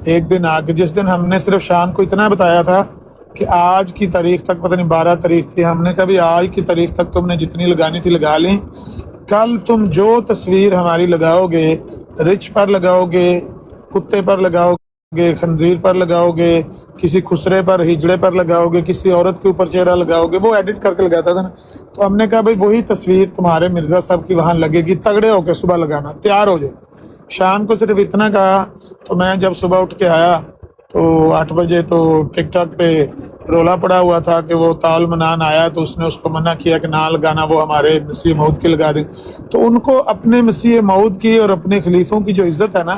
ایک دن آ کے جس دن ہم نے صرف شان کو اتنا بتایا تھا کہ آج کی تاریخ تک، پتہ نہیں 12 تاریخ تھی، ہم نے کہا بھی آج کی تاریخ تک تم نے جتنی لگانی تھی لگا لیں، کل تم جو تصویر ہماری لگاؤ گے، رچ پر لگاؤ گے، کتے پر لگاؤ گے، خنزیر پر لگاؤ گے، کسی خسرے پر، ہجڑے پر لگاؤ گے، کسی عورت کے اوپر چہرہ لگاؤ گے، وہ ایڈٹ کر کے لگاتا تھا نا، تو ہم نے کہا بھائی وہی تصویر تمہارے مرزا صاحب کی وہاں لگے گی، تگڑے ہو کے صبح لگانا، تیار ہو جاؤ۔ شام کو صرف اتنا کہا، تو میں جب صبح اٹھ کے آیا تو 8 بجے تو ٹک ٹاک پہ رولا پڑا ہوا تھا کہ وہ تال منان آیا تو اس نے اس کو منع کیا کہ نہ لگانا، وہ ہمارے مسیح موعود کی لگا دیں۔ تو ان کو اپنے مسیح موعود کی اور اپنے خلیفوں کی جو عزت ہے نا،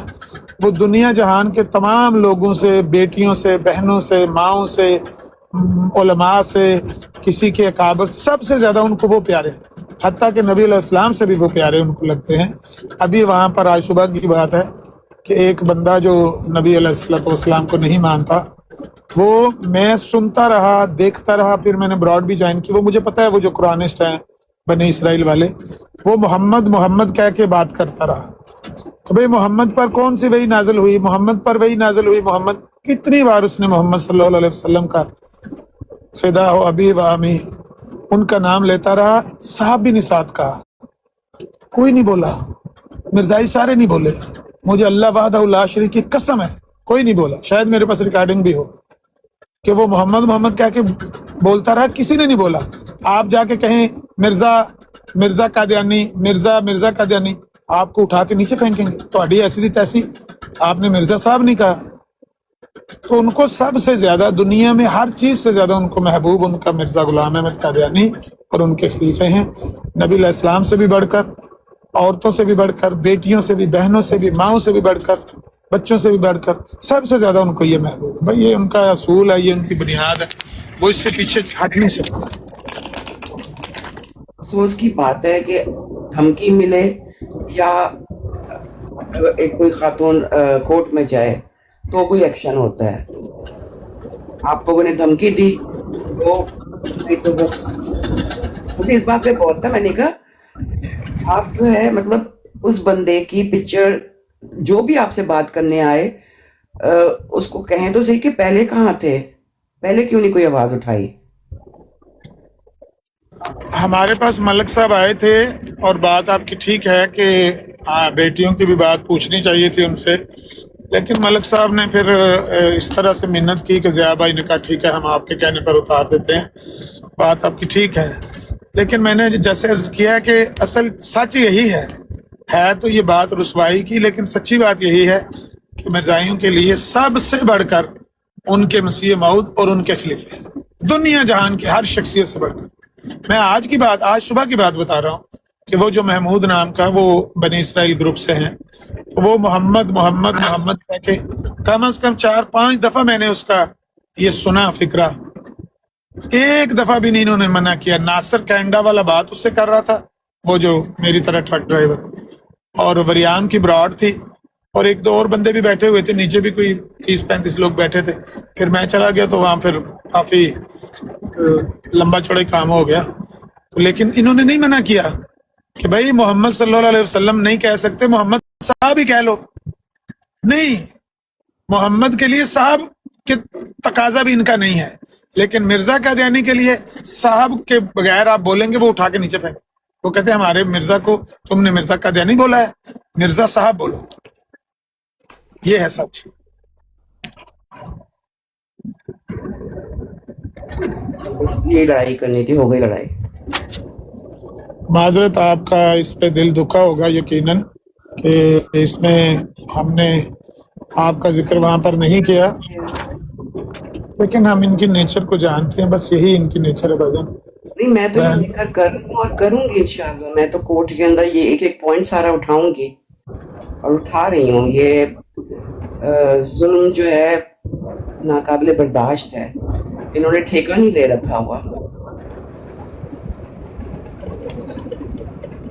وہ دنیا جہان کے تمام لوگوں سے، بیٹیوں سے، بہنوں سے، ماؤں سے، علماء سے، کسی کے اکابر سے، سب سے زیادہ ان کو وہ پیارے ہیں، حتیٰ کہ نبی علیہ السلام سے بھی وہ پیارے ان کو لگتے ہیں۔ ابھی وہاں پر آج صبح کی بات ہے کہ ایک بندہ جو نبی علیہ السلام کو نہیں مانتا، وہ میں سنتا رہا، دیکھتا رہا، پھر میں نے براڈ بھی جوائن کی، وہ مجھے پتا ہے وہ جو قرآنسٹ ہیں بنی اسرائیل والے، وہ محمد محمد کہہ کے بات کرتا رہا کہ بھئی محمد پر کون سی وحی نازل ہوئی، محمد پر وحی نازل ہوئی، محمد، کتنی بار اس نے محمد صلی اللہ علیہ وسلم کا فدا ہو ابی و امی ان کا نام لیتا رہا، صاحب بھی نہیں ساتھ کہا، کوئی نہیں بولا، مرزائی سارے نہیں بولے، مجھے اللہ وحدہ لا شریک کی قسم ہے کوئی نہیں بولا، شاید میرے پاس ریکارڈنگ بھی ہو کہ وہ محمد محمد کہہ کے بولتا رہا، کسی نے نہیں بولا۔ آپ جا کے کہیں مرزا قادیانی، مرزا قادیانی، آپ کو اٹھا کے نیچے پھینکیں گے، تہاڈی ایسی دی تیسی، آپ نے مرزا صاحب نہیں کہا۔ تو ان کو سب سے زیادہ دنیا میں ہر چیز سے زیادہ ان کو محبوب ان کا مرزا غلام احمد قادیانی اور ان کے خلیفے ہیں، نبی علیہ السلام سے بھی بڑھ کر، عورتوں سے بھی بڑھ کر، بیٹیوں سے بھی، بہنوں سے بھی، ماؤں سے بھی بڑھ کر، بچوں سے بھی بڑھ کر، سب سے زیادہ ان کو یہ محبوب ہے۔ بھائی یہ ان کا اصول ہے، یہ ان کی بنیاد ہے، وہ اس سے پیچھے ہٹ نہیں سکتے۔ افسوس کی بات ہے کہ دھمکی ملے یا ایک کوئی خاتون کورٹ میں جائے تو کوئی ایکشن ہوتا ہے، آپ لوگوں نے دھمکی دی تو بس مجھے اس بات پہ بہت تھا، میں نے کہا آپ جو ہے مطلب اس بندے کی پکچر جو بھی آپ سے بات کرنے آئے اس کو کہیں تو صحیح کہ پہلے کہاں تھے، پہلے کیوں نہیں کوئی آواز اٹھائی؟ ہمارے پاس ملک صاحب آئے تھے اور بات آپ کی ٹھیک ہے کہ بیٹیوں کی بھی بات پوچھنی چاہیے تھی ان سے، لیکن ملک صاحب نے پھر اس طرح سے منت کی کہ ضیاء بھائی نے کہا ٹھیک ہے ہم آپ کے کہنے پر اتار دیتے ہیں، بات آپ کی ٹھیک ہے، لیکن میں نے جیسے عرض کیا کہ اصل سچ یہی ہے تو یہ بات رسوائی کی، لیکن سچی بات یہی ہے کہ مرزائیوں کے لیے سب سے بڑھ کر ان کے مسیح موعود اور ان کے خلیفے ہیں، دنیا جہان کی ہر شخصیت سے بڑھ کر۔ میں آج صبح کی بات بتا رہا ہوں کہ وہ جو محمود نام کا وہ بنی اسرائیل گروپ سے ہیں، تو وہ محمد محمد محمد کہہ کے کم از کم 4-5 دفعہ میں نے اس کا یہ سنا فکرہ، ایک دفعہ بھی نہیں انہوں نے منع کیا۔ ناصر کینڈا والا بات اس سے کر رہا تھا، وہ جو میری طرح ٹرک ڈرائیور، اور وریان کی براڈ تھی، اور ایک دو اور بندے بھی بیٹھے ہوئے تھے، نیچے بھی کوئی 30-35 لوگ بیٹھے تھے۔ پھر میں چلا گیا تو وہاں پھر کافی لمبا چوڑا کام ہو گیا، لیکن انہوں نے نہیں منع کیا کہ بھائی محمد صلی اللہ علیہ وسلم نہیں کہہ سکتے، محمد صاحب ہی کہہ لو، نہیں، محمد کے لیے صاحب کے تقاضا بھی ان کا نہیں ہے، لیکن مرزا قادیانی کے لیے صاحب کے بغیر آپ بولیں گے وہ اٹھا کے نیچے پھینک، وہ کہتے ہیں ہمارے مرزا کو تم نے مرزا قادیانی بولا ہے، مرزا صاحب بولو، یہ ہے سچ۔ بس یہ لڑائی کرنی تھی، ہو گئی لڑائی۔ معذرت آپ کا اس پہ دل دکھا ہوگا یقیناً کہ اس میں ہم نے آپ کا ذکر وہاں پر نہیں کیا، لیکن ہم ان کی نیچر کو جانتے ہیں، بس یہی ان کی نیچر ہے بھجن۔ نہیں میں تو یہ ذکر کروں اور کروں گی انشاءاللہ، میں تو کورٹ کے اندر یہ ایک ایک پوائنٹ سارا اٹھاؤں گی اور اٹھا رہی ہوں۔ یہ ظلم جو ہے ناقابل برداشت ہے، انہوں نے ٹھیکہ نہیں لے رکھا ہوا۔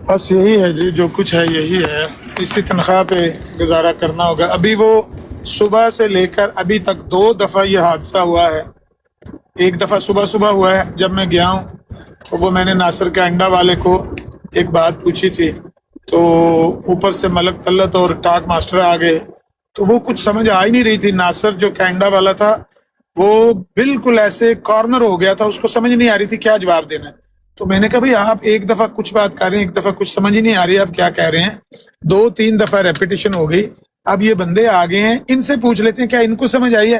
بس یہی ہے جی، جو کچھ ہے یہی ہے، اسی تنخواہ پہ گزارا کرنا ہوگا۔ ابھی وہ صبح سے لے کر ابھی تک 2 دفعہ یہ حادثہ ہوا ہے، ایک دفعہ صبح ہوا ہے جب میں گیا ہوں، تو وہ میں نے ناصر کے انڈا والے کو ایک بات پوچھی تھی، تو اوپر سے ملک طلت اور ٹاک ماسٹر آ گئے تو وہ کچھ سمجھ آ ہی نہیں رہی تھی. ناصر جو کینیڈا والا تھا وہ بالکل ایسے کارنر ہو گیا تھا, اس کو سمجھ نہیں آ رہی تھی کیا جواب دینا ہے. تو میں نے کہا بھائی آپ ایک دفعہ کچھ بات کر رہے ہیں, ایک دفعہ کچھ سمجھ ہی نہیں آ رہی ہے آپ کیا کہہ رہے ہیں. 2-3 دفعہ ریپیٹیشن ہو گئی. اب یہ بندے آگے ہیں, ان سے پوچھ لیتے ہیں کیا ان کو سمجھ آئی ہے.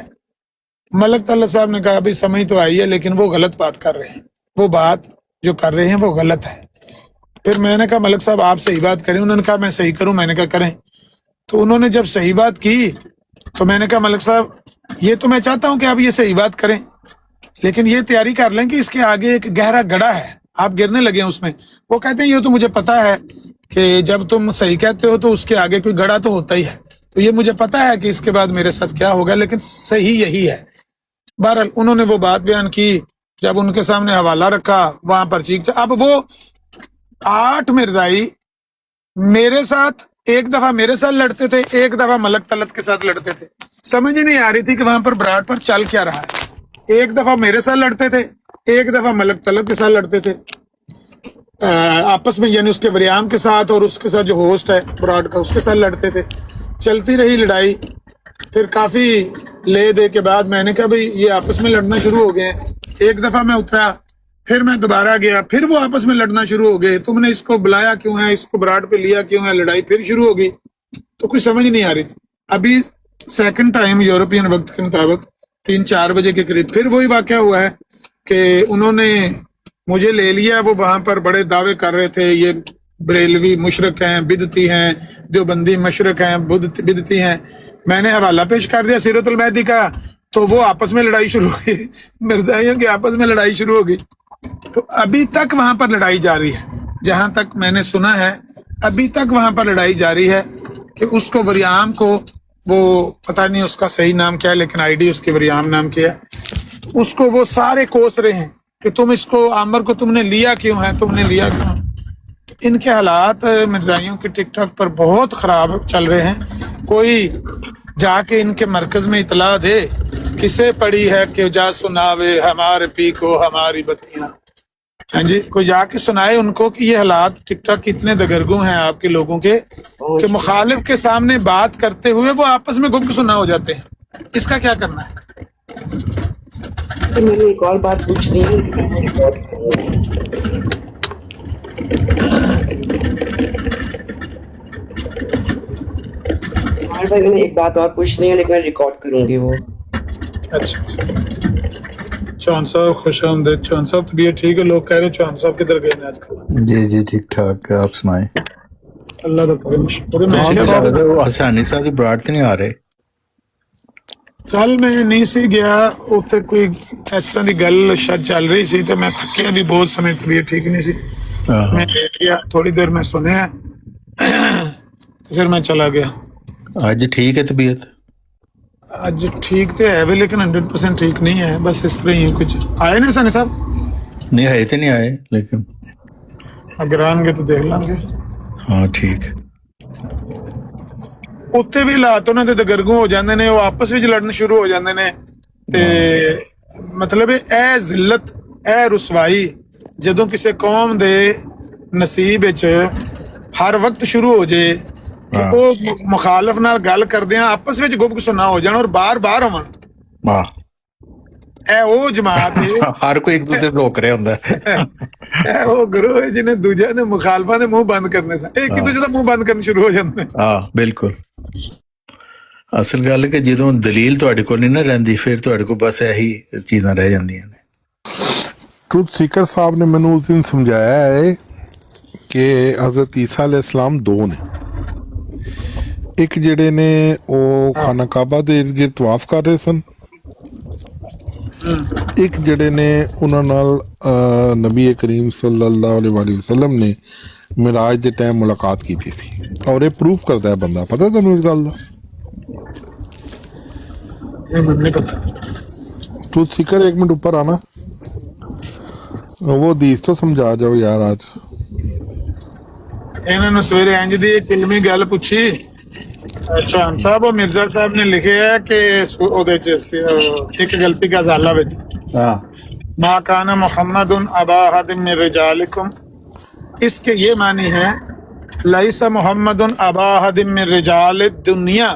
ملک طلعت صاحب نے کہا بھائی سمجھ تو آئی ہے لیکن وہ غلط بات کر رہے ہیں, وہ بات جو کر رہے ہیں وہ غلط ہے. پھر میں نے کہا ملک صاحب آپ صحیح بات کریں. انہوں نے کہا میں صحیح کروں. میں نے کہا کریں. تو انہوں نے جب صحیح بات کی تو میں نے کہا ملک صاحب یہ تو میں چاہتا ہوں کہ آپ یہ صحیح بات کریں, لیکن یہ تیاری کر لیں کہ اس کے آگے ایک گہرا گڑھا ہے, آپ گرنے لگے ہیں اس میں. وہ کہتے ہیں یہ تو مجھے پتا ہے کہ جب تم صحیح کہتے ہو تو اس کے آگے کوئی گڑھا تو ہوتا ہی ہے, تو یہ مجھے پتا ہے کہ اس کے بعد میرے ساتھ کیا ہوگا, لیکن صحیح یہی ہے. بہرحال انہوں نے وہ بات بیان کی. جب ان کے سامنے حوالہ رکھا وہاں پر چیخ. اب وہ 8 مرزائی میرے ساتھ ایک دفعہ میرے ساتھ لڑتے تھے, ایک دفعہ ملک طلعت کے ساتھ لڑتے تھے. سمجھ ہی نہیں آ رہی تھی کہ وہاں پر براڈ پر چل کیا رہا ہے. ایک دفعہ میرے ساتھ لڑتے تھے, ایک دفعہ ملک طلعت کے ساتھ لڑتے تھے آپس میں, یعنی اس کے وریام کے ساتھ اور اس کے ساتھ جو ہوسٹ ہے براڈ کا اس کے ساتھ لڑتے تھے. چلتی رہی لڑائی. پھر کافی لے دے کے بعد میں نے کہا بھائی یہ آپس میں لڑنا شروع ہو گئے ہیں. ایک دفعہ میں اترا, پھر میں دوبارہ گیا, پھر وہ آپس میں لڑنا شروع ہو گئے. تم نے اس کو بلایا کیوں ہے, اس کو براڈ پہ لیا کیوں ہے, لڑائی پھر شروع ہو گئی. تو کچھ سمجھ نہیں آ رہی تھی. ابھی سیکنڈ ٹائم یورپین وقت کے مطابق 3-4 بجے کے قریب پھر وہی واقعہ ہوا ہے کہ انہوں نے مجھے لے لیا. وہ وہاں پر بڑے دعوے کر رہے تھے یہ بریلوی مشرک ہیں, بدعتی ہیں, دیوبندی مشرک ہیں, بدعتی ہیں. میں نے حوالہ پیش کر دیا سیرت المہدی کا, تو وہ آپس میں لڑائی شروع ہو گئی. مرزائیوں کے آپس میں لڑائی شروع ہو گئی. تو ابھی تک وہاں پر لڑائی جاری ہے, جہاں تک میں نے سنا ہے ابھی تک وہاں پر لڑائی جاری ہے کہ اس کو وریام کو, وہ پتہ نہیں اس کا صحیح نام کیا ہے لیکن آئی ڈی اس کی وریام نام کیا ہے, اس کو وہ سارے کوس رہے ہیں کہ تم اس کو عامر کو تم نے لیا کیوں ہے, تم نے لیا کیوں. ان کے حالات مرزائیوں کے ٹک ٹاک پر بہت خراب چل رہے ہیں. کوئی جا کے ان کے مرکز میں اطلاع دے, کسے پڑی ہے کہ جا سناوے ہمارے پی کو ہماری بتیاں. ہاں جی, کوئی جا کے سنائے ان کو کہ یہ حالات ٹک ٹاک کتنے دگرگوں ہیں آپ کے لوگوں کے کہ مخالف کے سامنے بات کرتے ہوئے وہ آپس میں گم سنا ہو جاتے ہیں. اس کا کیا کرنا ہے؟ تو میں نے ایک اور بات پوچھنی ہے. بھائی میں نے ایک بات اور پوچھنی ہے لیکن میں ریکارڈ کروں گی وہ. اچھا چوہان صاحب خوش آمدید. چوہان صاحب طبیعت ٹھیک ہے؟ لوگ کہہ رہے ہیں چوہان صاحب کدھر گئے آج کل. جی ٹھیک ٹھاک, آپ سنائیں. اللہ کا کرم شکر ہے. وہ حسانی صاحب کی براڈ سے نہیں آ رہے. کل میں نہیں سی گیا, اتنے کوئی اس طرح کی گل شاید چل رہی سی تو میں تھکیا بھی بہت سمے, طبیعت ٹھیک نہیں سی. میں لیٹ گیا, تھوڑی دیر میں سنیا پھر میں چلا گیا. آج ٹھیک ہے طبیعت؟ آج ٹھیک تو ہے لیکن 100% ٹھیک نہیں ہے, بس اس طرح ہی ہے. کچھ آئے نا سانی صاحب؟ نہیں آئے تو نہیں آئے لیکن اگر آئیں گے تو دیکھ لیں گے. ہاں ٹھیک. اتنے بھی حالات انہوں کے دگرگوں ہو جاندے نے, وہ آپس میں لڑنے شروع ہو جاندے نے. تے مطلب اے ذلت اے رسوائی جدوں کسی قوم دے نصیب وچ ہر وقت شروع ہو جائے کہ وہ مخالف نال گل کردیاں آپس وچ گپ سنا ہو جان اور بار بار ہون. اے او جماعت ہر کوئی ایک دوسرے روک رہا ہوندا ہے. اے او گروہ ہے جنہیں دوجے دے مخالفاں دے منہ بند کرنے سے ایک ہی دوجے دا منہ بند کرنے شروع ہو جاندے. ہاں بالکل. اصل گل ہے کہ جدوں دلیل تہاڈے کول نہیں نہ رہندی پھر تہاڈے کول بس یہی چیزاں رہ جاندیاں نے. ٹروتھ سیکر صاحب نے مینوں اس دن سمجھایا ہے کہ حضرت عیسیٰ علیہ السلام 2 نے. ایک جڑے نے وہ خانہ کعبہ دے ارد گرد طواف کر رہے سن, ایک جڑے نے انہاں نال نبی کریم صلی اللہ علیہ وآلہ وسلم نے معراج دے ٹائم ملاقات کی تھی اور یہ پروف کرتا ہے بندہ. پتہ ہے تمہیں اس گل کا؟ ٹروتھ سیکر ایک منٹ اوپر آنا, وہ حدیث تو سمجھا جاؤ یار. آج انہوں نے سویرے انج دی ایک علمی گل پوچھی. چوہان صاحب وہ مرزا صاحب نے لکھے ہے کہ ایک غلطی کا ازالہ وچ ما کان محمد ابا احد من رجالکم, اس کے یہ معنی ہے لیس محمد ابا احد من رجال الدنیا,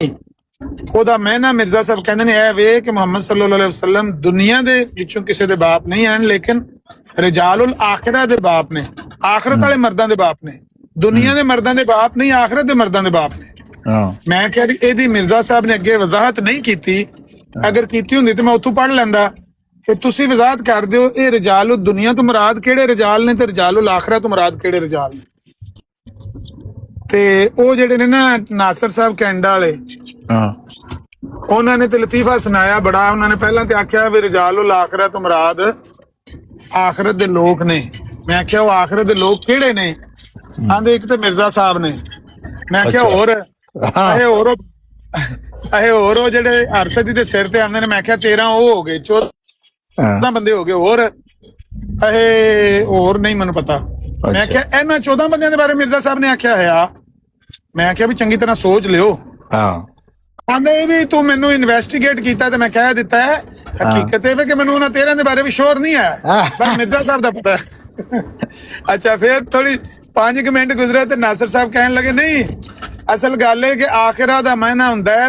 ਨਹੀਂ, ਉਹਦਾ ਮਹਿਨਾ ਮਿਰਜ਼ਾ ਸਾਹਿਬ ਕਹਿੰਦੇ ਨੇ ਇਹ ਵੇ ਕਿ ਮੁਹੰਮਦ ਸੱਲੱਲਾਹੁ ਅਲੈਹਿ ਵਸੱਲਮ ਦੁਨੀਆ ਦੇ ਵਿੱਚੋਂ ਕਿਸੇ ਦੇ ਬਾਪ ਨਹੀਂ ਹਨ, ਲੇਕਿਨ ਰਿਜਾਲੁਲ ਆਖਿਰਾ ਦੇ ਬਾਪ ਨੇ, ਆਖਰਤ ਵਾਲੇ ਮਰਦਾਂ ਦੇ ਬਾਪ ਨੇ। ਦੁਨੀਆ ਦੇ ਮਰਦਾਂ ਦੇ ਬਾਪ ਨਹੀਂ, ਆਖਰਤ ਦੇ ਮਰਦਾਂ ਦੇ ਬਾਪ ਨੇ। ਮੈਂ ਕਿਹਾ ਵੀ ਇਹਦੀ ਮਿਰਜ਼ਾ ਸਾਹਿਬ ਨੇ ਅੱਗੇ ਵਜ਼ਾਹਤ ਨਹੀਂ ਕੀਤੀ, ਅਗਰ ਕੀਤੀ ਹੁੰਦੀ ਤੇ ਮੈਂ ਉੱਥੋਂ ਪੜ੍ਹ ਲੈਂਦਾ। ਤੇ ਤੁਸੀਂ ਵਜ਼ਾਹਤ ਕਰ ਦਿਓ ਇਹ ਰਿਜਾਲੁ ਦੁਨੀਆ ਤੋਂ ਮੁਰਾਦ ਕਿਹੜੇ ਰਿਜਾਲ ਨੇ ਤੇ ਰਿਜਾਲੁਲ ਆਖਿਰਾ ਤੋਂ ਮੁਰਾਦ ਕਿਹੜੇ ਰਿਜਾਲ ਨੇ। ਤੇ ਉਹ ਜਿਹੜੇ ਨੇ ਨਾ ਨਾਸਰ ਸਾਹਿਬ ਕੈਨੇਡਾ ਵਾਲੇ, ਉਹਨਾਂ ਨੇ ਤੇ ਲਤੀਫਾ ਸੁਣਾਇਆ ਬੜਾ। ਉਹਨਾਂ ਨੇ ਪਹਿਲਾਂ ਤੇ ਆਖਿਆ ਵੀ ਰਿਜਾਲੁਲ ਆਖਿਰਾ ਤੋਂ ਮੁਰਾਦ ਆਖਰਤ ਦੇ ਲੋਕ ਨੇ। ਮੈਂ ਕਿਹਾ ਉਹ ਆਖਰਤ ਦੇ ਲੋਕ ਕਿਹੜੇ ਨੇ? ਆਂਦੇ ਇੱਕ ਤੇ ਮਿਰਜ਼ਾ ਸਾਹਿਬ ਨੇ। ਮੈਂ ਕਿਹਾ ਹੋਰ ਹੋਰ ਉਹ ਜਿਹੜੇ ਅਰਸ਼ਦੀ ਦੇ ਸਿਰ ਤੇ ਆਂਦੇ ਨੇ। ਮੈਂ ਕਿਹਾ 13 ਉਹ ਹੋ ਗਏ, 14 ਬੰਦੇ ਹੋ ਗਏ ਹੋਰ। ਹੋਰ ਨਹੀਂ ਮੈਨੂੰ ਪਤਾ। ਮੈਂ ਕਿਹਾ ਇਹਨਾਂ 14 ਬੰਦਿਆਂ ਦੇ ਬਾਰੇ ਮਿਰਜ਼ਾ ਸਾਹਿਬ ਨੇ ਆਖਿਆ ਹੈ। ਮੈਂ ਕਿਹਾ ਵੀ ਚੰਗੀ ਤਰ੍ਹਾਂ ਸੋਚ ਲਿਓ। ਆਂਦੇ ਵੀ ਤੂੰ ਮੈਨੂੰ ਇਨਵੈਸਟੀਗੇਟ ਕੀਤਾ ਤੇ ਮੈਂ ਕਹਿ ਦਿੱਤਾ ਹੈ ਹਕੀਕਤ ਇਹ ਕਿ ਮੈਨੂੰ ਉਹਨਾਂ 13 ਦੇ ਬਾਰੇ ਵੀ ਸ਼ੋਰ ਨਹੀਂ ਹੈ, ਪਰ ਮਿਰਜ਼ਾ ਸਾਹਿਬ ਦਾ ਪਤਾ ਹੈ। ਅੱਛਾ, ਫਿਰ ਥੋੜੀ 5 ਮਿੰਟ ਗੁਜ਼ਰੇ ਤੇ ਨਾਸਰ ਸਾਹਿਬ ਕਹਿਣ ਲੱਗੇ ਨਹੀਂ, ਅਸਲ ਗੱਲ ਹੈ ਕਿ ਆਖਿਰਾ ਦਾ ਮਾਇਨਾ ਹੁੰਦਾ ਹੈ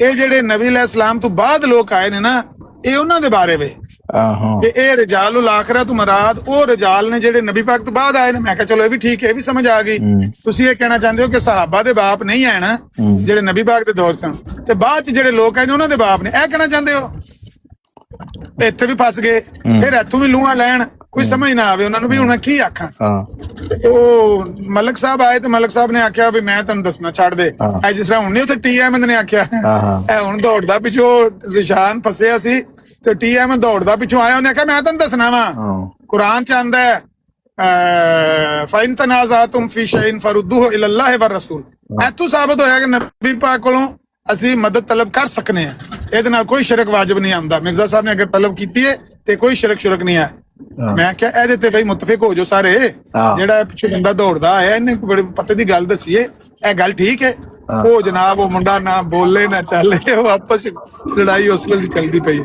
ਇਹ ਜਿਹੜੇ ਨਬੀ ਅਲੈਹਿਸ ਸਲਾਮ ਤੋਂ ਬਾਅਦ ਲੋਕ ਆਏ ਨੇ ਨਾ, ਇਹ ਉਹਨਾਂ ਦੇ ਬਾਰੇ ਵੇ ਕਿ ਇਹ ਰਿਜਾਲੁਲ ਆਖਿਰਾ ਤੋਂ ਮੁਰਾਦ ਉਹ ਰਿਜਾਲ ਨੇ ਜਿਹੜੇ ਨਬੀ ਪਾਕ ਤੋਂ ਬਾਅਦ ਆਏ ਨੇ। ਮੈਂ ਕਿਹਾ ਚਲੋ ਇਹ ਵੀ ਠੀਕ ਹੈ, ਇਹ ਵੀ ਸਮਝ ਆ ਗਈ। ਤੁਸੀਂ ਇਹ ਕਹਿਣਾ ਚਾਹੁੰਦੇ ਹੋ ਕਿ ਸਹਾਬਾ ਦੇ ਬਾਪ ਨਹੀਂ ਆਏ ਨਾ ਜਿਹੜੇ ਨਬੀ ਪਾਕ ਦੇ ਦੌਰ ਸਨ, ਤੇ ਬਾਅਦ ਚ ਜਿਹੜੇ ਲੋਕ ਆਏ ਨੇ ਉਹਨਾਂ ਦੇ ਬਾਪ ਨੇ, ਇਹ ਕਹਿਣਾ ਚਾਹੁੰਦੇ ਹੋ? ਇੱਥੇ ਵੀ ਫਸ ਗਏ। ਫਿਰ ਇੱਥੋਂ ਵੀ ਲੂਹਾਂ ਲੈਣ, ਕੋਈ ਸਮਝ ਨਾ ਆਵੇ ਉਹਨਾਂ ਨੂੰ ਵੀ ਹੁਣ ਕੀ ਆਖਾਂ। ਉਹ ਮਲਕ ਸਾਹਿਬ ਆਏ ਤੇ ਮਲਕ ਸਾਹਿਬ ਨੇ ਆਖਿਆ ਵੀ ਮੈਂ ਤੁਹਾਨੂੰ ਦੱਸਣਾ ਛੱਡ ਦੇ। ਇਹ ਜਿਸ ਤਰ੍ਹਾਂ ਹੁਣ ਨਹੀਂ ਉੱਥੇ ਟੀ ਅਹਿਮਦ ਨੇ ਆਖਿਆ, ਇਹ ਹੁਣ ਦੌੜਦਾ ਪਿੱਛੋਂ ਜ਼ਿਸ਼ਾਨ ਫਸਿਆ ਸੀ ਤੇ ਟੀ ਅਹਿਮਦ ਦੌੜਦਾ ਪਿੱਛੋਂ ਆਇਆ, ਉਹਨੇ ਆਖਿਆ ਮੈਂ ਤੁਹਾਨੂੰ ਦੱਸਣਾ ਵਾ। ਕੁਰਾਨ ਚ ਆਂਦਾ ਹੈ ਫਾਇਨ ਤਨਾਜ਼ਾਤੁਮ ਫੀ ਸ਼ੈਇਨ ਫਰੁଦ୍ਦੂਹੂ ਇਲੱਲਾਹਿ ਵਰ ਰਸੂਲ। ਇੱਥੋਂ ਸਾਬਤ ਹੋਇਆ ਕਿ ਨਬੀ ਪਾਕ ਕੋਲੋਂ ਅਸੀਂ ਮਦਦ ਤਲਬ ਕਰ ਸਕਨੇ ਆ, ਇਹਦੇ ਨਾਲ ਕੋਈ ਸ਼ਰਕ ਵਾਜਬ ਨਹੀਂ ਆਉਂਦਾ। ਮਿਰਜ਼ਾ ਸਾਹਿਬ ਨੇ ਅਗਰ ਤਲਬ ਕੀਤੀ ਹੈ ਤੇ ਕੋਈ ਸ਼ਰਕ ਨਹੀਂ ਹੈ। ਮੈਂ ਕਿਹਾ ਇਹਦੇ ਤੇ ਬਈ ਮੁਤਫਿਕ ਹੋ ਜਾਓ ਸਾਰੇ। ਜਿਹੜਾ ਪਿੱਛੇ ਬੰਦਾ ਦੌੜਦਾ ਆਇਆ, ਇਹਨੇ ਬੜੇ ਪਤੇ ਦੀ ਗੱਲ ਦਸੀਏ, ਇਹ ਗੱਲ ਠੀਕ ਹੈ? ਉਹ ਜਨਾਬ ਉਹ ਮੁੰਡਾ ਨਾ ਬੋਲੇ ਨਾ ਚੱਲੇ, ਉਹ ਆਪਸ ਲੜਾਈ ਉਸ ਵੇਲੇ ਚੱਲਦੀ ਪਈ।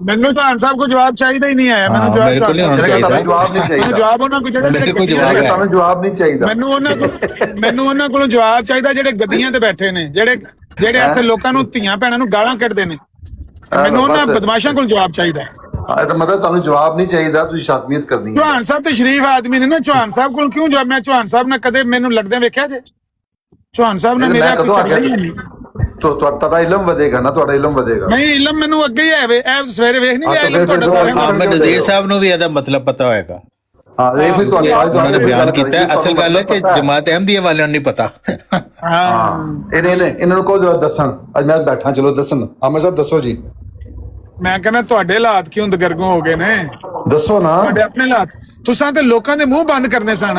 ਮੈਨੂੰ ਤਾਂ ਸਾਹਿਬ ਕੋ ਜਵਾਬ ਚਾਹੀਦਾ ਹੀ ਨਹੀਂ ਆਇਆ। ਮੈਨੂੰ ਜਵਾਬ ਨਹੀਂ ਚਾਹੀਦਾ, ਜਵਾਬ ਉਹਨਾਂ ਕੋ ਜਿਹੜਾ ਤੁਹਾਨੂੰ ਜਵਾਬ ਨਹੀਂ ਚਾਹੀਦਾ। ਮੈਨੂੰ ਉਹਨਾਂ ਕੋਲੋਂ ਜਵਾਬ ਚਾਹੀਦਾ ਜਿਹੜੇ ਗੱਦੀਆਂ ਤੇ ਬੈਠੇ ਨੇ, ਜਿਹੜੇ ਇੱਥੇ ਲੋਕਾਂ ਨੂੰ ਧੀਆਂ ਭੈਣਾਂ ਨੂੰ ਗਾਲਾਂ ਕੱਢਦੇ ਨੇ। ਮੈਨੂੰ ਉਹਨਾਂ ਬਦਮਾਸ਼ਾਂ ਕੋਲ ਜਵਾਬ ਚਾਹੀਦਾ। ਇਹ ਤਾਂ ਮਤਲਬ ਤੁਹਾਨੂੰ ਜਵਾਬ ਨਹੀਂ ਚਾਹੀਦਾ, ਤੁਸੀਂ ਸ਼ਾਤਮੀਅਤ ਕਰਨੀ ਹੈ। ਚੌਹਾਨ ਸਾਹਿਬ ਤੇ ਸ਼ਰੀਫ ਆਦਮੀ ਨੇ ਨਾ, ਚੌਹਾਨ ਸਾਹਿਬ ਕੋਲ ਕਿਉਂ ਜਵਾਬ? ਮੈਂ ਚੌਹਾਨ ਸਾਹਿਬ ਨਾਲ ਕਦੇ ਮੈਨੂੰ ਲੜਦੇ ਵੇਖਿਆ ਜੇ? ਚੌਹਾਨ ਸਾਹਿਬ ਨੇ ਮੇਰਾ ਕੋਈ ਚੱਲਿਆ ਹੀ ਨਹੀਂ। ਤੁਹਾਡਾ ਇਲਮ ਵਧੇਗਾ ਨਾ, ਤੁਹਾਡਾ ਇਲਮ ਵਧੇਗਾ। ਨਹੀਂ, ਇਲਮ ਮੈਨੂੰ ਅੱਗੇ ਹੀ ਹੈ ਵੇ। ਇਹ ਸਵੇਰੇ ਵੇਖ ਨਹੀਂ ਲਿਆ ਇਲਮ ਤੁਹਾਡਾ ਸਾਰਿਆਂ ਨੂੰ। ਆਮਦ ਨਜ਼ੀਰ ਸਾਹਿਬ ਨੂੰ ਵੀ ਇਹਦਾ ਮਤਲਬ ਪਤਾ ਹੋਏਗਾ। ਹਾਂ, ਇਹ ਫਿਰ ਤੁਹਾਨੂੰ ਬਿਆਨ ਕੀਤਾ। ਅਸਲ ਗੱਲ ਹੈ ਕਿ ਜਮਾਤ ਅਹਿਮਦੀਆ ਵਾਲਿਆਂ ਨੂੰ ਨਹੀਂ ਪਤਾ। ਹਾਂ, ਇਹਨਾਂ ਨੂੰ ਕਹੋ ਜਰਾ ਦੱਸਣ। ਅੱਜ ਮੈਂ ਬੈਠਾ, ਚਲੋ ਦੱਸਣ। ਆਮਰ ਸਾਹਿਬ ਦੱਸੋ ਜੀ। ਮੈਂ ਕਹਿੰਦਾ ਤੁਹਾਡੇ ਹਾਲਾਤ ਕਿਉਂ ਦਗਰਗੋਂ ਹੋ ਗਏ ਨੇ? ਦੱਸੋ ਨਾ ਤੁਹਾਡੇ ਆਪਣੇ ਹਾਲਾਤ। ਤੁਸੀਂ ਤੇ ਲੋਕਾਂ ਦੇ ਮੂੰਹ ਬੰਦ ਕਰਨੇ ਸਨ।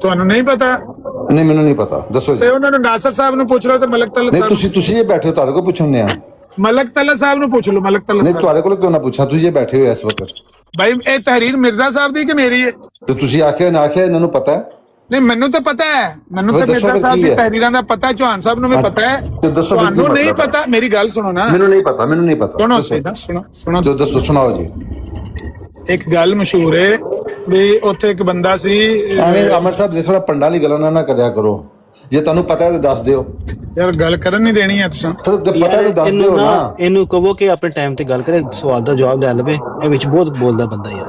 ਤੁਹਾਨੂੰ ਨਹੀਂ ਪਤਾ? ਨਹੀਂ, ਮੈਨੂੰ ਨਹੀਂ ਪਤਾ, ਦੱਸੋ ਜੀ। ਤੇ ਉਹਨਾਂ ਨੂੰ ਨਾਸਰ ਸਾਹਿਬ ਨੂੰ ਪੁੱਛ ਲਓ ਤੇ ਮਲਕ ਤਲਤ ਸਾਹਿਬ। ਨਹੀਂ, ਤੁਸੀਂ ਇਹ ਬੈਠੇ ਹੋ, ਤੁਹਾਡੇ ਕੋਲ ਪੁੱਛਣੇ ਆ। ਮਲਕ ਤਲਤ ਸਾਹਿਬ ਨੂੰ ਪੁੱਛ ਲਓ। ਮਲਕ ਤਲਤ ਨਹੀਂ, ਤੁਹਾਡੇ ਕੋਲ ਕਿਉਂ ਨਾ ਪੁੱਛਾਂ? ਤੁਸੀਂ ਇਹ ਬੈਠੇ ਹੋ ਇਸ ਵਕਤ। ਭਾਈ ਇਹ ਤਹਿਰੀਰ ਮਿਰਜ਼ਾ ਸਾਹਿਬ ਦੀ ਕਿ ਮੇਰੀ ਹੈ? ਤੇ ਤੁਸੀਂ ਆਖਿਆ ਨਾ ਆਖਿਆ, ਇਹਨਾਂ ਨੂੰ ਪਤਾ ਹੈ? ਨਹੀਂ, ਮੈਨੂੰ ਤਾਂ ਪਤਾ ਹੈ। ਮੈਨੂੰ ਤਾਂ ਮਿਰਜ਼ਾ ਸਾਹਿਬ ਦੀ ਤਹਿਰੀਰਾਂ ਦਾ ਪਤਾ ਹੈ। ਚੌਹਾਨ ਸਾਹਿਬ ਨੂੰ ਵੀ ਪਤਾ ਹੈ। ਤੁਹਾਨੂੰ ਨਹੀਂ ਪਤਾ? ਮੇਰੀ ਗੱਲ ਸੁਣੋ ਨਾ। ਮੈਨੂੰ ਨਹੀਂ ਪਤਾ, ਮੈਨੂੰ ਨਹੀਂ ਪਤਾ। ਸੁਣੋ ਦੱਸੋ, ਸੁਣਾਓ ਜੀ। ਇੱਕ ਗੱਲ ਮਸ਼ਹੂਰ ਹੈ ਵੀ ਉੱਥੇ ਇੱਕ ਬੰਦਾ ਸੀ। ਐਵੇਂ ਅਮਰ ਸਾਹਿਬ ਦੇਖੋ ਨਾ, ਪੰਡਾਂ ਵਾਲੀ ਗੱਲਾਂ ਨਾ ਕਰਿਆ ਕਰੋ। ਜੇ ਤੁਹਾਨੂੰ ਪਤਾ ਹੈ ਤਾਂ ਦੱਸ ਦਿਓ। ਯਾਰ ਗੱਲ ਕਰਨ ਨਹੀਂ ਦੇਣੀ ਹੈ ਤੁਸੀਂ। ਤੇ ਪਤਾ ਤਾਂ ਦੱਸ ਦਿਓ ਨਾ। ਇਹਨੂੰ ਕਹੋ ਕਿ ਆਪਣੇ ਟਾਈਮ ਤੇ ਗੱਲ ਕਰੇ, ਸਵਾਲ ਦਾ ਜਵਾਬ ਲੈ ਲਵੇ। ਇਹ ਵਿੱਚ ਬਹੁਤ ਬੋਲਦਾ ਬੰਦਾ ਯਾਰ,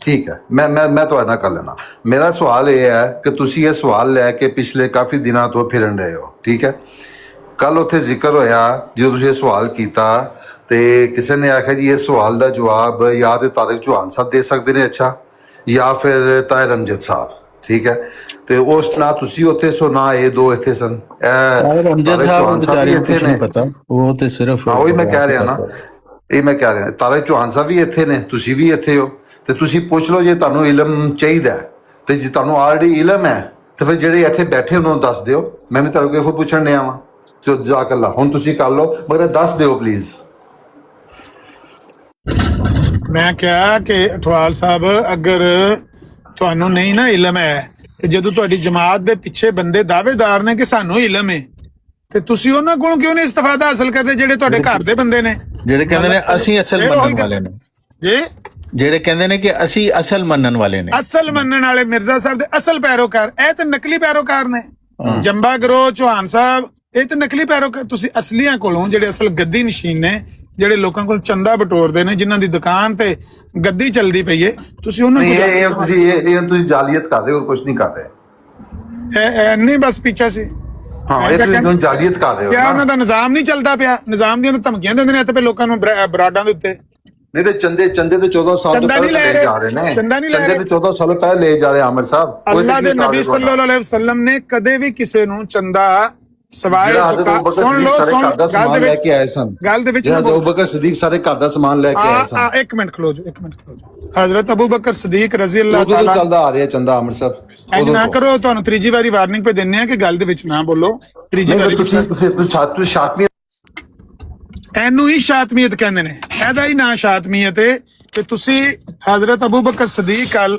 ਠੀਕ ਹੈ। ਮੈਂ ਤੁਹਾਡੇ ਨਾਲ ਕਰ ਲੈਣਾ। ਮੇਰਾ ਸਵਾਲ ਇਹ ਹੈ ਕਿ ਤੁਸੀਂ ਇਹ ਸਵਾਲ ਲੈ ਕੇ ਪਿਛਲੇ ਕਾਫੀ ਦਿਨਾਂ ਤੋਂ ਫਿਰਨ ਰਹੇ ਹੋ, ਠੀਕ ਹੈ। ਕੱਲ ਉੱਥੇ ਜ਼ਿਕਰ ਹੋਇਆ ਜਦੋਂ ਤੁਸੀਂ ਇਹ ਸਵਾਲ ਕੀਤਾ ਤੇ ਕਿਸੇ ਨੇ ਆਖਿਆ ਜੀ ਇਹ ਸਵਾਲ ਦਾ ਜਵਾਬ ਜਾਂ ਤੇ ਤਾਰਿਕ ਚੌਹਾਨ ਸਾਹਿਬ ਦੇ ਸਕਦੇ ਨੇ, ਅੱਛਾ, ਜਾਂ ਫਿਰ ਤਾਹਿਰ ਅਮਜਦ ਸਾਹਿਬ, ਠੀਕ ਹੈ। ਤੇ ਉਸ ਨਾਲ ਤੁਸੀਂ ਉੱਥੇ ਸੋ ਨਾ ਇਹ ਦੋ ਇੱਥੇ ਸਨ। ਅਮਜਦ ਸਾਹਿਬ ਵਿਚਾਰੇ ਨੂੰ ਕੁਝ ਨਹੀਂ ਪਤਾ, ਉਹ ਤੇ ਸਿਰਫ ਉਹੀ ਮੈਂ ਕਹਿ ਰਿਹਾ ਨਾ, ਇਹ ਮੈਂ ਕਹਿ ਰਿਹਾ। ਤਾਰਿਕ ਚੌਹਾਨ ਸਾਹਿਬ ਵੀ ਇੱਥੇ ਨੇ, ਤੁਸੀਂ ਵੀ ਇੱਥੇ ਹੋ, ਤੇ ਤੁਸੀਂ ਪੁੱਛ ਲਓ ਜੇ ਤੁਹਾਨੂੰ ਇਲਮ ਚਾਹੀਦਾ ਤੇ ਜੇ ਤੁਹਾਨੂੰ ਆਲਰੇਡੀ ਇਲਮ ਹੈ ਤੇ ਫਿਰ ਜਿਹੜੇ ਇੱਥੇ ਬੈਠੇ ਉਹਨਾਂ ਨੂੰ ਦੱਸ ਦਿਓ। ਮੈਂ ਵੀ ਤੁਹਾਡੇ ਕੋਲ ਇਹੋ ਪੁੱਛਣ ਡਿਆ ਵਾਂ। ਚੋ ਜਜ਼ਾਕ ਅੱਲਾ, ਹੁਣ ਤੁਸੀਂ ਕਰ ਲਓ, ਮਗਰ ਦੱਸ ਦਿਓ ਪਲੀਜ਼। ਮੈਂ ਕਿਹਾ ਕਿ ਅਠਵਾਲ ਸਾਹਿਬ, ਅਗਰ ਤੁਹਾਨੂੰ ਨਹੀਂ ਨਾ ਇਲਮ ਹੈ ਤੇ ਜਦੋਂ ਤੁਹਾਡੀ ਜਮਾਤ ਦੇ ਪਿੱਛੇ ਬੰਦੇ ਦਾਅਵੇਦਾਰ ਨੇ ਕਿ ਸਾਨੂੰ ਇਲਮ ਹੈ, ਤੇ ਤੁਸੀਂ ਉਹਨਾਂ ਕੋਲੋਂ ਕਿਉਂ ਨਹੀਂ ਇਸਤਫਾਦਾ ਹਾਸਲ ਕਰਦੇ ਜਿਹੜੇ ਤੁਹਾਡੇ ਘਰ ਦੇ ਬੰਦੇ ਨੇ, ਜਿਹੜੇ ਕਹਿੰਦੇ ਨੇ ਅਸੀਂ ਅਸਲ ਮੰਨਣ ਵਾਲੇ ਨੇ, ਜਿਹੜੇ ਕਹਿੰਦੇ ਨੇ ਕਿ ਅਸੀਂ ਅਸਲ ਮੰਨਣ ਵਾਲੇ ਨੇ। ਅਸਲ ਮੰਨਣ ਵਾਲੇ ਮਿਰਜ਼ਾ ਸਾਹਿਬ ਦੇ ਅਸਲ ਪੈਰੋਕਾਰ, ਇਹ ਤਾਂ ਨਕਲੀ ਪੈਰੋਕਾਰ ਨੇ। ਜੰਬਾ ਗਰੋ, ਚੌਹਾਨ ਸਾਹਿਬ, ਇਹ ਤਾਂ ਨਕਲੀ ਪੈਰੋਕਾਰ। ਤੁਸੀਂ ਅਸਲੀਆਂ ਕੋਲੋਂ, ਜਿਹੜੇ ਅਸਲ ਗੱਦੀ ਨਸ਼ੀਨ ਨੇ, ਜਿਹੜੇ ਲੋਕਾਂ ਕੋਲ ਚੰਦਾ ਬਟੋਰਦੇ ਨੇ, ਜਿਨ੍ਹਾਂ ਦੀ ਦੁਕਾਨ ਤੇ ਗੱਦੀ ਚੱਲਦੀ ਪਈ ਏ, ਤੁਸੀਂ ਉਹਨਾਂ ਕੋਲ ਤੁਸੀਂ ਜਾਲੀਅਤ ਕਰ ਰਹੇ ਹੋ, ਕੁਝ ਨਹੀਂ ਕਰ ਰਹੇ। ਨਹੀਂ ਬਸ ਪਿੱਛਾ ਸੀ। ਹਾਂ, ਇਹ ਤੁਸੀਂ ਜਾਲੀਅਤ ਕਰ ਰਹੇ ਹੋ। ਕਿਆ ਉਹਨਾਂ ਦਾ ਨਿਜ਼ਾਮ ਨਹੀਂ ਚੱਲਦਾ ਪਿਆ? ਨਿਜ਼ਾਮ ਦੀਆਂ ਧਮਕੀਆਂ ਦਿੰਦੇ ਨੇ ਇੱਥੇ ਪੇ ਲੋਕਾਂ ਨੂੰ ਬਰਾਡਾਂ ਦੇ ਉੱਤੇ। ਨਹੀਂ ਤੇ ਚੰਦੇ ਤੇ 14 ਸਾਲ ਤੋਂ ਪਹਿਲਾਂ ਲੈ ਜਾ ਰਹੇ ਨੇ। ਚੰਦਾ ਨਹੀਂ ਲੈ ਰਹੇ, ਚੰਦੇ ਤੇ 14 ਸਾਲ ਪਹਿਲਾਂ ਲੈ ਜਾ ਰਹੇ ਆਮਰ ਸਾਹਿਬ। ਅੱਲਾਹ ਦੇ ਨਬੀ ਸੱਲੱਲਾਹੁ ਅਲੈਹਿ ਵਸੱਲਮ ਨੇ ਕਦੇ ਵੀ ਕਿਸੇ ਨੂੰ ਚੰਦਾ ਸਵਾਏ ਸੁਣ ਲੋ, ਗੱਲ ਦੇ ਵਿੱਚ ਆਏ ਸਨ। ਗੱਲ ਦੇ ਵਿੱਚ ਅਬੂ ਬਕਰ ਸਦੀਕ ਸਾਰੇ ਘਰ ਦਾ ਸਮਾਨ ਲੈ ਕੇ ਆਏ ਸਨ। ਇੱਕ ਮਿੰਟ ਖਲੋ ਜਾਓ, ਇੱਕ ਮਿੰਟ ਖਲੋ ਜਾਓ। ਹਜ਼ਰਤ ਅਬੂ ਬਕਰ ਸਦੀਕ ਰਜ਼ੀ ਅੱਲਾਹ ਤਾਲਾ ਚੱਲਦਾ ਆ ਰਿਹਾ ਚੰਦਾ ਆਮਰ ਸਾਹਿਬ। ਇੰਜ ਨਾ ਕਰੋ, ਤੁਹਾਨੂੰ ਤੀਜੀ ਵਾਰੀ ਵਾਰਨਿੰਗ ਪੇ ਦਿੰਨੇ ਆ ਕਿ ਗੱਲ ਦੇ ਵਿੱਚ ਨਾ ਬੋਲੋ। ਤੀਜੀ ਵਾਰੀ ਤੁਸੀਂ ਸ਼ਾਤਮੀ, ਇਹਨੂੰ ਹੀ ਸ਼ਾਤਮੀਅਤ ਕਹਿੰਦੇ ਨੇ। ਇਹਦਾ ਹੀ ਨਾਂ ਸ਼ਾਤਮੀਅਤ ਹੈ ਕਿ ਤੁਸੀਂ ਹਜ਼ਰਤ ਅਬੂ ਬਕਰ ਸਦੀਕ ਅਲ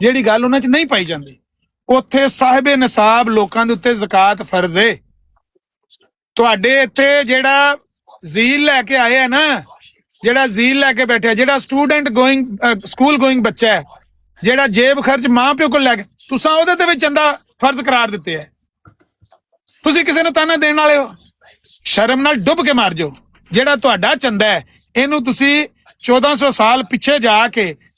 ਜਿਹੜੀ ਗੱਲ ਉਹਨਾਂ 'ਚ ਨਹੀਂ ਪਾਈ ਜਾਂਦੀ। ਉੱਥੇ ਸਾਹਿਬ ਨਿਸਾਬ ਲੋਕਾਂ ਦੇ ਉੱਤੇ ਜ਼ਕਾਤ ਫਰਜ਼ ਹੈ। ਤੁਹਾਡੇ ਇੱਥੇ ਜਿਹੜਾ ਜ਼ੀਲ ਲੈ ਕੇ ਆਏ ਆ ਨਾ, ਜਿਹੜਾ ਜ਼ੀਲ ਲੈ ਕੇ ਬੈਠਿਆ, ਜਿਹੜਾ ਸਟੂਡੈਂਟ ਸਕੂਲ ਗੋਇੰਗ ਬੱਚਾ ਹੈ, ਜਿਹੜਾ ਜੇਬ ਖਰਚ ਮਾਂ ਪਿਓ ਕੋਲ ਲੈ ਕੇ, ਤੁਸੀਂ ਉਹਦੇ ਤੇ ਵੀ ਚੰਦਾ ਫਰਜ਼ ਕਰਾਰ ਦਿੱਤੇ ਹੈ। ਤੁਸੀਂ ਕਿਸੇ ਨੂੰ ਤਾਨਾ ਦੇਣ ਵਾਲੇ ਹੋ? ਸ਼ਰਮ ਨਾਲ ਡੁੱਬ ਕੇ ਮਾਰ ਜਾਓ। ਜਿਹੜਾ ਤੁਹਾਡਾ ਚੰਦਾ ਹੈ, ਇਹਨੂੰ ਤੁਸੀਂ 1400 ਸਾਲ ਪਿੱਛੇ ਜਾ ਕੇ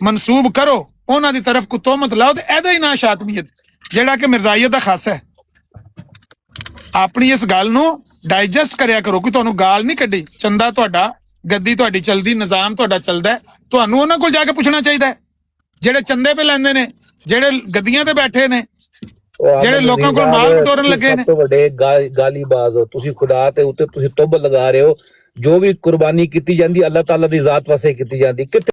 ਮਨਸੂਬ ਕਰੋ, ਉਹਨਾਂ ਦੀ ਤਰਫ ਕੋ ਤੋਹਮਤ ਲਾਓ, ਤੇ ਇਹਦਾ ਹੀ ਨਾਂ ਸ਼ਾਤਮੀਅਤ, ਜਿਹੜਾ ਕਿ ਮਿਰਜ਼ਾਈਅਤ ਦਾ ਖਾਸਾ ਹੈ। ਆਪਣੀ ਇਸ ਗੱਲ ਨੂੰ ਡਾਈਜੈਸਟ ਕਰਿਆ ਕਰੋ ਕਿ ਤੁਹਾਨੂੰ ਗਾਲ ਨਹੀਂ ਕੱਢੀ। ਚੰਦਾ ਤੁਹਾਡਾ, ਗੱਦੀ ਤੁਹਾਡੀ ਚਲਦੀ, ਨਿਜ਼ਾਮ ਤੁਹਾਡਾ ਚੱਲਦਾ, ਤੁਹਾਨੂੰ ਉਹਨਾਂ ਕੋਲ ਜਾ ਕੇ ਪੁੱਛਣਾ ਚਾਹੀਦਾ ਹੈ ਜਿਹੜੇ ਚੰਦੇ ਪੇ ਲੈਂਦੇ ਨੇ, ਜਿਹੜੇ ਗੱਦੀਆਂ ਤੇ ਬੈਠੇ ਨੇ, ਜਿਹੜੇ ਲੋਕਾਂ ਕੋਲ ਮਾਲ ਬਟੋਰਨ ਲੱਗੇ ਨੇ। ਸਭ ਤੋਂ ਵੱਡੇ ਗਾਲੀਬਾਜ਼ ਹੋ ਤੁਸੀਂ। ਖੁਦਾ ਤੇ ਉੱਤੇ ਤੁਸੀਂ ਤੁਬ ਲਗਾ ਰਹੇ ਹੋ। ਜੋ ਵੀ ਕੁਰਬਾਨੀ ਕੀਤੀ ਜਾਂਦੀ ਅੱਲਾਹ ਤਾਲਾ ਦੀ ਜ਼ਾਤ ਵਾਸਤੇ ਕੀਤੀ ਜਾਂਦੀ। ਕਿਤੇ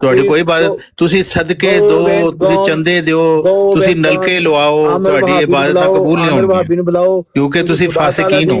ਤੁਹਾਡੀ ਕੋਈ ਇਬਾਦਤ, ਤੁਸੀਂ ਸਦਕੇ ਦਿਓ, ਤੁਸੀਂ ਚੰਦੇ ਦਿਓ, ਤੁਸੀਂ ਨਲਕੇ ਲਵਾਓ, ਤੁਹਾਡੀ ਇਬਾਦਤਾਂ ਕਬੂਲ ਨਹੀਂ ਹੋਣਗੀਆਂ ਕਿਉਂਕਿ ਤੁਸੀਂ ਫਾਸਿਕੀਨ ਹੋ।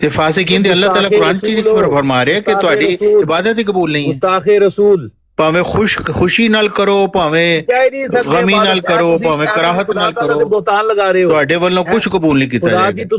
ਤੇ ਫਾਸਿਕੀਨ ਦੀ ਅੱਲਾਹ ਤਾਲਾ ਕੁਰਾਨ ਚ ਫਰਮਾ ਰਿਹਾ ਕਿ ਤੁਹਾਡੀ ਇਬਾਦਤ ਹੀ ਕਬੂਲ ਨਹੀਂ ਹੈ। ਮੁਸਤਾਖੇ ਰਸੂਲ ਭਾਵੇਂ ਖੁਸ਼ੀ ਨਾਲ ਕਰੋ, ਭਾਵੇਂ ਗਮੀ ਨਾਲ ਕਰੋ, ਭਾਵੇਂ ਕਰਾਹਤ ਨਾਲ ਕਰੋ, ਬੋਤਾਨ ਲਗਾ ਰਹੇ ਹੋ, ਤੁਹਾਡੇ ਵੱਲੋਂ ਕੁਝ ਕਬੂਲ ਨਹੀਂ ਕੀਤਾ ਜਾਏਗਾ।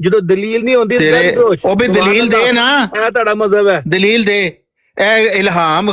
ਜਦੋਂ ਦਲੀਲ ਨਹੀਂ ਹੁੰਦੀ ਉਹ ਵੀ ਦਲੀਲ ਦੇ ਨਾ। ਇਹ ਤੁਹਾਡਾ ਮਜ਼ਹਬ ਹੈ, ਦਲੀਲ ਦੇ। ਇਹ ਇਲਹਾਮ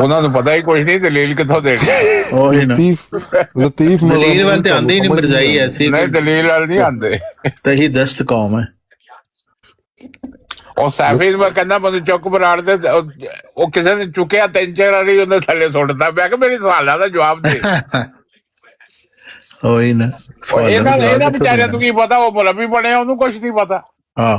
ਉਹਨਾਂ ਨੂੰ ਪਤਾ ਹੀ ਕੁਝ ਨਹੀਂ ਦਲੀਲ ਕਿੱਥੋਂ ਦੇਣੀ ਉਹੀ ਨਾ ਲਤੀਫ ਦਲੀਲ ਵੱਲ ਤੇ ਆਂਦੇ ਹੀ ਨਹੀਂ ਮਿਰਜ਼ਾਈ ਐਸੀ ਨਹੀਂ ਦਲੀਲ ਵਾਲ ਨਹੀਂ ਆਉਂਦੇ ਤਹੀ ਦਸਤ ਕੌਮ ਹੈ ਉਹ ਸਾਫੀ ਮੈਂ ਕਹਿੰਦਾ ਮੈਨੂੰ ਚੁੱਕ ਬਰਾੜ ਦੇ ਉਹ ਕਿਸੇ ਨੇ ਚੁੱਕਿਆ 3-4 ਵਾਰੀ ਉਹਦੇ ਥੱਲੇ ਸੁੱਟਦਾ ਮੈਂ ਕਿ ਮੇਰੀ ਸਵਾਲਾਂ ਦਾ ਜਵਾਬ ਦੇ ਉਹੀ ਨਾ ਉਹ ਇਹਨਾਂ ਵਿਚਾਰਿਆਂ ਨੂੰ ਕੀ ਪਤਾ ਉਹ ਮੌਲਵੀ ਬਣਿਆ ਉਹਨੂੰ ਕੁਝ ਨਹੀਂ ਪਤਾ ਹਾਂ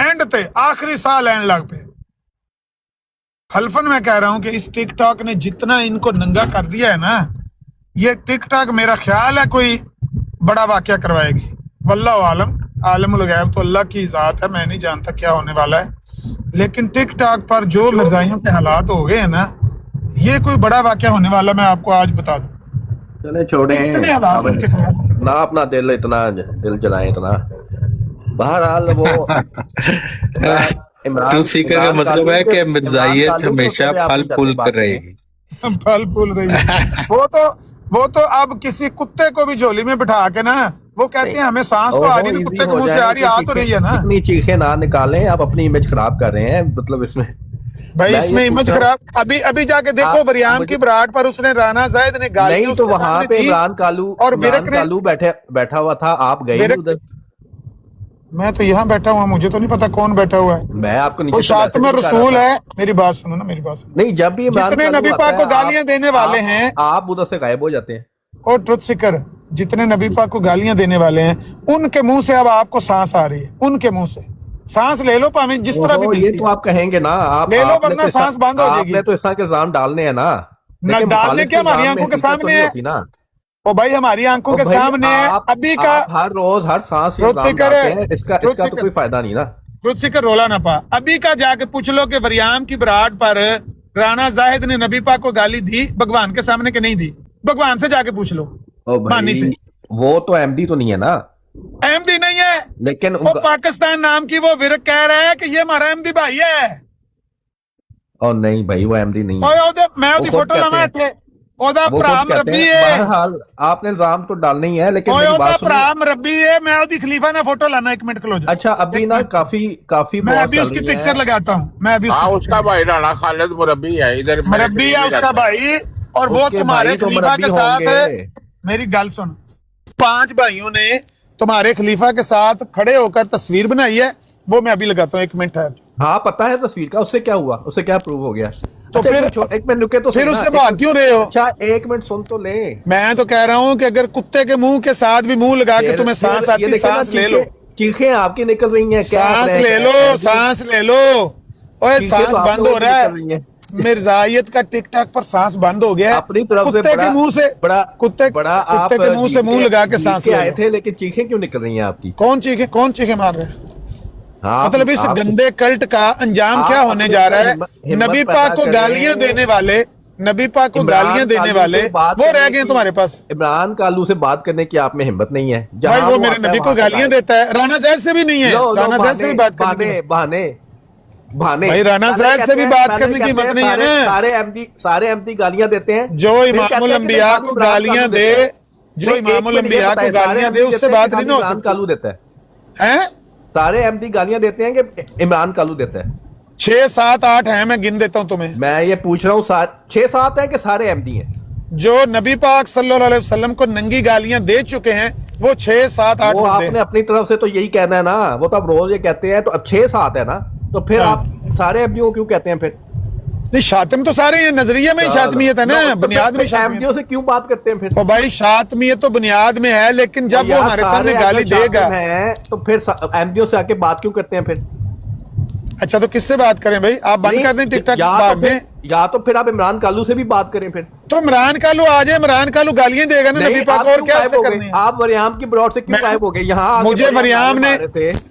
اینڈ تے آخری سال اینڈ لگ پہ حلفن میں کہہ رہا ہوں کہ اس ٹک ٹاک نے جتنا ان کو ننگا کر دیا ہے نا، یہ ٹک ٹاک میرا خیال ہے کوئی بڑا واقعہ کروائے گی. واللہ عالم، عالم الغیب تو اللہ کی ذات ہے، میں نہیں جانتا کیا ہونے والا ہے، لیکن ٹک ٹاک پر جو مرزائیوں کے حالات ہو گئے ہیں نا، یہ کوئی بڑا واقعہ ہونے والا، میں آپ کو آج بتا دوں. چلیں چھوڑیں اتنے حالات ان کے خلاف. نہ اپنا دل جلائیں اتنا. بہرحال وہ ٹروتھ سیکر کا مطلب ہے کہ مرزائیت ہمیشہ پھل پھول کر رہے گی. پھل پھول رہی ہے. وہ تو اب کسی کتے کو بھی جھولی میں بٹھا کے نا، وہ کہتے ہیں ہمیں سانس تو آ رہی نہیں، کتے کے منہ سے آ رہی، آ تو رہی ہے نا. اتنی چیخیں نہ نکالیں، آپ اپنی امیج خراب کر رہے ہیں. مطلب اس میں بھائی اس میں امیج خراب، ابھی جا کے دیکھو وریام کی براٹ پر اس نے رانا زاہد نے گالی نہیں تو وہاں پہ عمران کالو بیٹھا ہوا تھا، آپ گئے ادھر. میں تو یہاں بیٹھا ہوا، مجھے تو نہیں پتا کون بیٹھا ہوا ہے. میں آپ کو وہ شاطم رسول ہے. میری بات سنو نا، میری بات سنو. نہیں، جب بھی جتنے نبی پاک کو گالیاں دینے والے ہیں، آپ ادھر سے غائب ہو جاتے ہیں. اور ٹروتھ سیکر جتنے نبی پاک کو گالیاں دینے والے ہیں، ان کے منہ سے اب آپ کو سانس آ رہی ہے. ان کے منہ سے سانس لے لو پامی، جس طرح بھی یہ تو آپ کہیں گے نا، آپ لے لو ورنہ سانس بند ہو جائے گی. آپ نے تو اس طرح کے الزام ڈالنے ہیں نا. ڈالنے کیا ہماری آنکھوں کے سامنے ہے. او بھائی ہماری آنکھوں کے سامنے ہے. ابھی کا ہر روز ہر سانس اس کا تو کوئی فائدہ نہیں نا. ٹروتھ سیکر رولا نہ پا. ابھی کا جا کے پوچھ لو کہ وریام کی براٹ پر رانا زاہد نے نبی پاک کو گالی دی بھگوان کے سامنے کہ نہیں دی. بھگوان سے جا کے پوچھ لو. وہ تو احمدی تو نہیں ہے نا. احمدی نہیں ہے، لیکن وہ پاکستان نام کی وہ ورک کہہ رہا ہے کہ یہ ہمارا احمدی بھائی ہے. اور نہیں بھائی، وہ احمدی نہیں ہے. میں وہ فوٹو لما تھے. بہرحال آپ نے الزام تو ڈالنا ہی ہے، لیکن خلیفہ نے فوٹو لانا. ایک منٹ کلو. اچھا ابھی نا کافی میں ابھی اس کی پکچر لگاتا ہوں. میں ابھی اس کا بھائی رانا خالد مربی ہے، ادھر مربی ہے اس کا بھائی، اور وہ تمہارے خلیفہ کے ساتھ ہے. میری گل سن، 5 بھائیوں نے تمہارے خلیفہ کے ساتھ کھڑے ہو کر تصویر بنائی ہے، وہ میں ابھی لگاتا ہوں. 1 منٹ ہے. ہاں پتا ہے تصویر کا، اس سے کیا ہوا، اس سے کیا پروو ہو گیا. تو پھر ایک منٹ رکے تو پھر اس سے بات کیوں رہے ہو. اچھا 1 منٹ سن تو لیں. میں تو کہہ رہا ہوں کہ اگر کتے کے منہ کے ساتھ بھی منہ لگا کے تمہیں سانس آتی، سانس لے لو. چیخیں آپ کی نکل رہی ہیں، سانس لے لو، سانس لے لو. اوے سانس بند ہو رہا ہے. مرزائیت کا ٹک ٹاک پر سانس بند ہو گیا. اپنی طرف سے کتے کے منہ سے کتے کے منہ سے منہ لگا کے سانس آئے تھے، لیکن چیخیں کیوں نکل رہی ہیں آپ کی. کون چیخیں مار رہے ہیں. مطلب اس گندے کلٹ کا انجام کیا ہونے جا رہا ہے. نبی پاک کو گالیاں دینے والے، نبی پاک کو گالیاں دینے والے وہ رہ گئے تمہارے پاس. عمران کالو سے بات کرنے کی آپ میں ہمت نہیں ہے. بھائی وہ میرے نبی کو گالیاں دیتا ہے. رانا زید سے بھی نہیں ہے. رانا زید سے بھی بات کرنے بھائی، رانا زید سے بھی بات کرنے کی ہمت نہیں ہے. سارے احمدی گالیاں دیتے ہیں. جو امام الانبیاء کو گالیاں دے، جو امام الانبیاء کو گالیاں دے، اس سے بات نہیں ہو سکتی. کالو دیتا ہے. سارے احمدی گالیاں دیتے ہیں کہ عمران کالو دیتا ہے. 6 7 8 ہیں، میں گن دیتا ہوں تمہیں. میں یہ پوچھ رہا ہوں 6 7 ہیں کہ سارے احمدی ہیں. جو نبی پاک صلی اللہ علیہ وسلم کو ننگی گالیاں دے چکے ہیں وہ 6 7 8. وہ آپ نے اپنی طرف سے تو یہی کہنا ہے نا. وہ تو اب روز یہ کہتے ہیں، تو اب 6 7 ہے نا، تو پھر آپ سارے احمدیوں کو کیوں کہتے ہیں پھر. نہیں، شاطم تو سارے ہیں، نظریے میں ہی شاطمیت ہے نا، بنیاد میں. احمدیوں سے کیوں بات کرتے ہیں پھر. تو بھائی شاطمیت تو بنیاد میں ہے، لیکن جب وہ ہمارے سامنے گالی دے گا تو پھر احمدیوں سے آ کے بات کیوں کرتے ہیں پھر. اچھا تو کس سے بات کریں بھائی؟ آپ بند کر دیں ٹک ٹاک، یا تو پھر آپ عمران کالو سے بھی بات کریں پھر. تو عمران کالو آ جائے، عمران کالو گالیاں دے گا نا نبی پاک، اور کیا سے کرنی ہے. آپ وریام کی براٹ سے کیوں غائب ہو گئے یہاں؟ مجھے وریام نے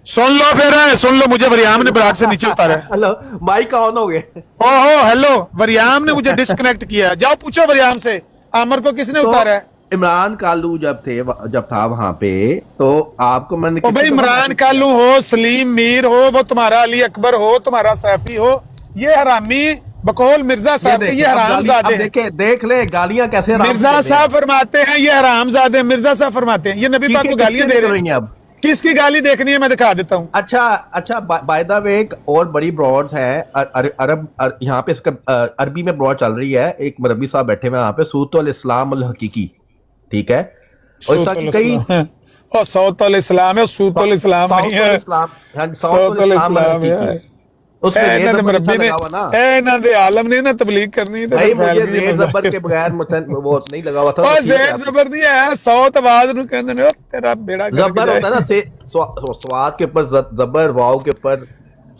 سن لو، پھر سن لو، مجھے وریام نے براٹ سے نیچے اتارا ہے. ہلو مائک آن ہو گئے. اوہو ہیلو، وریام نے مجھے ڈسکنیکٹ کیا. جاؤ پوچھو وریام سے، عامر کو کس نے اتارا ہے. عمران کالو جب تھا وہاں پہ تو آپ کو میں نے بھائی عمران کالو ہو، سلیم میر ہو، وہ تمہارا علی اکبر ہو، تمہارا سیفی ہو، یہ حرامی بقول مرزا صاحب یہ حرام زادے. دیکھ لے گالیاں کیسے. مرزا صاحب فرماتے ہیں یہ حرام زادے. مرزا صاحب فرماتے ہیں یہ نبی پاک کو گالیاں دے رہے ہیں. اب کس کی گالی دیکھنی ہے میں دکھا دیتا ہوں. اچھا بائی دا وے ایک اور بڑی براڈز ہے عرب، یہاں پہ عربی میں براڈ چل رہی ہے. ایک مربی صاحب بیٹھے ہوئے یہاں پہ، سوت الاسلام الحقیقی، ٹھیک ہے. اور اس طرح کئی سوت الاسلام ہے، سوت الاسلام نہیں ہے، سوت الاسلام ہے. اس میں دے عالم نے نا تبلیغ کرنی ہے. مجھے زیر زبر کے بغیر وہ نہیں لگا ہوا تھا. زیر زبر نہیں ہے، صوت آواز نو کہندے نے تیرا بیڑا زبر ہوتا ہے نا، سواد کے اوپر زبر، واو کے اوپر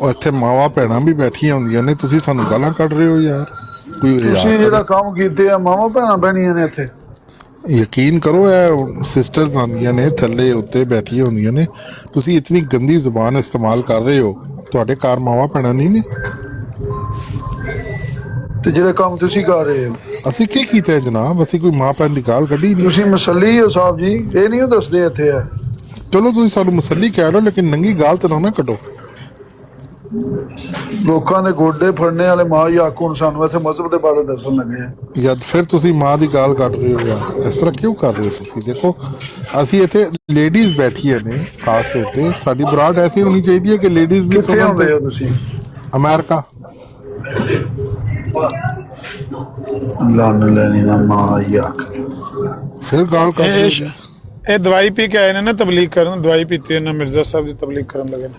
ਔਰ ਇੱਥੇ ਮਾਵਾਂ ਭੈਣਾਂ ਵੀ ਬੈਠੀਆਂ ਹੁੰਦੀਆਂ ਨੇ, ਤੁਸੀਂ ਸਾਨੂੰ ਗਾਲਾਂ ਕੱਢ ਰਹੇ ਹੋ ਯਾਰ। ਤੁਸੀਂ ਜਿਹੜਾ ਕੰਮ ਕੀਤੇ ਆ ਮਾਵਾਂ ਭੈਣਾਂ ਬਹਿਣੀਆਂ ਨੇ ਇੱਥੇ। ਯਕੀਨ ਕਰੋ ਇਹ ਸਿਸਟਰਸ ਆਉਂਦੀਆਂ ਨੇ ਥੱਲੇ ਉੱਤੇ ਬੈਠੀਆਂ ਹੁੰਦੀਆਂ ਨੇ, ਤੁਸੀਂ ਇਤਨੀ ਗੰਦੀ ਜ਼ੁਬਾਨ ਇਸਤੇਮਾਲ ਕਰ ਰਹੇ ਹੋ, ਤੁਹਾਡੇ ਘਰ ਮਾਵਾਂ ਭੈਣਾਂ ਨਹੀਂ ਨੇ? ਤੇ ਜਿਹੜੇ ਕੰਮ ਤੁਸੀਂ ਕਰ ਰਹੇ ਹੋ, ਅਸੀਂ ਕੀ ਕੀਤਾ ਹੈ ਜਨਾਬ? ਅਸੀਂ ਕੋਈ ਮਾਂ ਭੈਣ ਦੀ ਗਾਲ ਕੱਢੀ ਨਹੀਂ। ਤੁਸੀਂ ਮਸੱਲੀ ਹੋ ਸਾਹਿਬ ਜੀ, ਇਹ ਨਹੀਂ ਦੱਸਦੇ ਇੱਥੇ ਆ। ਚਲੋ ਤੁਸੀਂ ਸਾਨੂੰ ਮਸੱਲੀ ਕਹਿ ਲਓ, ਲੇਕਿਨ ਨੰਗੀ ਗਾਲ ਤਾਂ ਨਾ ਕੱਢੋ। ਲੋਕਾਂ ਦੇ ਗੋਡੇ ਫੜਨੇ ਵਾਲੇ ਮਾਂ ਯਾਕ ਹੁਣ ਸਾਨੂੰ ਇੱਥੇ ਮਜ਼ਹਬ ਦੇ ਬਾਰੇ ਦੱਸਣ ਲੱਗੇ ਆ। ਜਦ ਫਿਰ ਤੁਸੀਂ ਮਾਂ ਦੀ ਗਾਲ ਕੱਢ ਰਹੇ ਹੋ ਯਾਰ, ਇਸ ਤਰ੍ਹਾਂ ਕਿਉਂ ਕਰ ਰਹੇ ਹੋ ਤੁਸੀਂ? ਦੇਖੋ ਅਸੀਂ ਇੱਥੇ ਲੇਡੀਜ਼ ਬੈਠੀਆਂ ਨੇ, ਖਾਸ ਤੌਰ ਤੇ ਸਾਡੀ ਬਰਾਡ ਐਸੀ ਹੋਣੀ ਚਾਹੀਦੀ ਹੈ ਕਿ ਲੇਡੀਜ਼ ਵੀ ਕਿੱਥੇ ਆਉਂਦੇ ਹੋ ਤੁਸੀਂ? ਅਮਰੀਕਾ। ਲੰਨ ਲੈਣੀ ਦਾ ਮਾਂ ਯਾਕ ਫਿਰ ਗਾਲ ਕੱਢ ਰਹੇ ਹੋ। ਇਹ ਦਵਾਈ ਪੀ ਕੇ ਆਏ ਨੇ ਨਾ ਤਬਲੀਗ ਕਰਨ, ਦਵਾਈ ਪੀਤੀ ਇਹਨਾਂ ਮਿਰਜ਼ਾ ਸਾਹਿਬ ਦੀ ਤਬਲੀਗ ਕਰਨ ਲੱਗੇ ਨੇ।